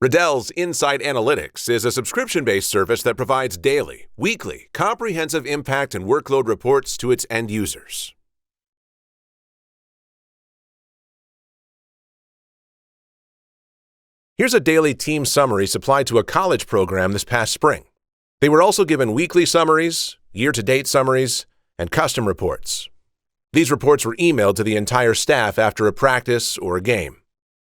Riddell's InSite Analytics is a subscription-based service that provides daily, weekly, comprehensive impact and workload reports to its end users. Here's a daily team summary supplied to a college program this past spring. They were also given weekly summaries, year-to-date summaries, and custom reports. These reports were emailed to the entire staff after a practice or a game.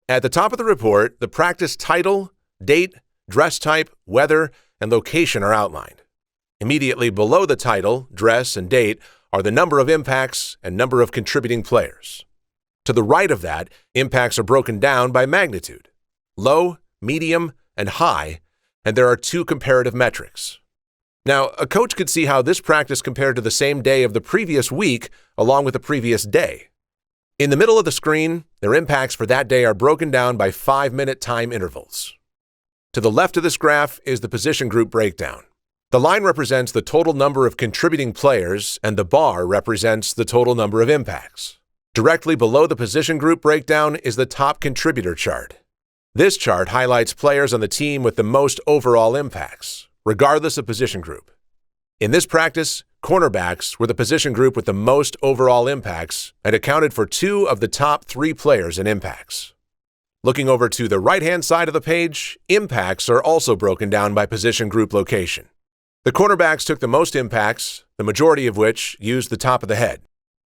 At the top of the report, the practice title, date, dress type, weather, and location are outlined. Immediately below the title, dress, and date are the number of impacts and number of contributing players. To the right of that, impacts are broken down by magnitude: low, medium, and high, and there are two comparative metrics. Now, a coach could see how this practice compared to the same day of the previous week along with the previous day. In the middle of the screen, their impacts for that day are broken down by 5-minute time intervals. To the left of this graph is the position group breakdown. The line represents the total number of contributing players, and the bar represents the total number of impacts. Directly below the position group breakdown is the top contributor chart. This chart highlights players on the team with the most overall impacts, regardless of position group. In this practice, cornerbacks were the position group with the most overall impacts and accounted for 2 of the top 3 players in impacts. Looking over to the right-hand side of the page, impacts are also broken down by position group location. The cornerbacks took the most impacts, the majority of which used the top of the head.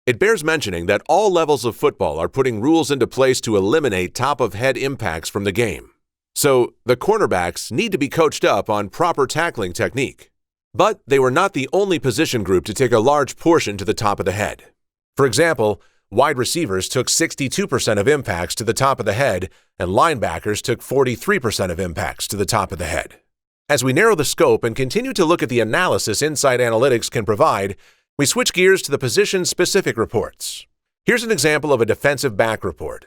It bears mentioning that all levels of football are putting rules into place to eliminate top-of-head impacts from the game. So, the cornerbacks need to be coached up on proper tackling technique. But they were not the only position group to take a large portion to the top of the head. For example, wide receivers took 62% of impacts to the top of the head, and linebackers took 43% of impacts to the top of the head. As we narrow the scope and continue to look at the analysis InSite Analytics can provide, we switch gears to the position-specific reports. Here's an example of a defensive back report.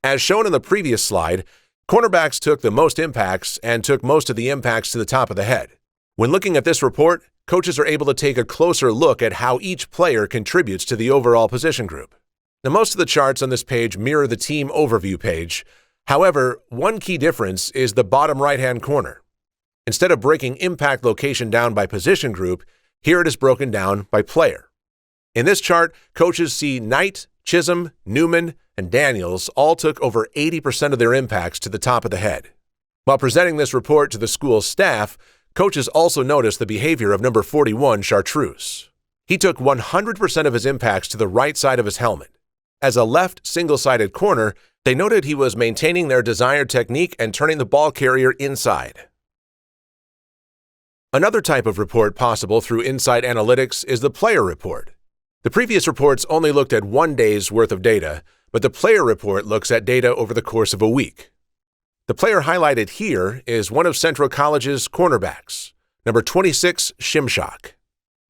As shown in the previous slide, cornerbacks took the most impacts and took most of the impacts to the top of the head. When looking at this report, coaches are able to take a closer look at how each player contributes to the overall position group. Now, most of the charts on this page mirror the team overview page. However, one key difference is the bottom right-hand corner. Instead of breaking impact location down by position group, here it is broken down by player. In this chart, coaches see Knight, Chisholm, Newman, and Daniels all took over 80% of their impacts to the top of the head. While presenting this report to the school staff, coaches also noticed the behavior of number 41, Chartreuse. He took 100% of his impacts to the right side of his helmet. As a left single-sided corner, they noted he was maintaining their desired technique and turning the ball carrier inside. Another type of report possible through InSite Analytics is the player report. The previous reports only looked at 1 day's worth of data, but the player report looks at data over the course of a week. The player highlighted here is one of Central College's cornerbacks, number 26, Shimshak.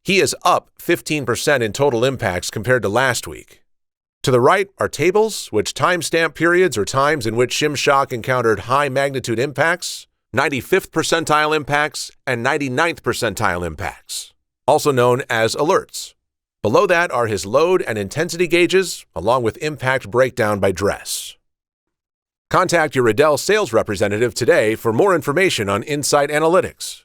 He is up 15% in total impacts compared to last week. To the right are tables, which timestamp periods or times in which Shimshak encountered high-magnitude impacts, 95th percentile impacts, and 99th percentile impacts, also known as alerts. Below that are his load and intensity gauges, along with impact breakdown by dress. Contact your Riddell sales representative today for more information on InSite Analytics.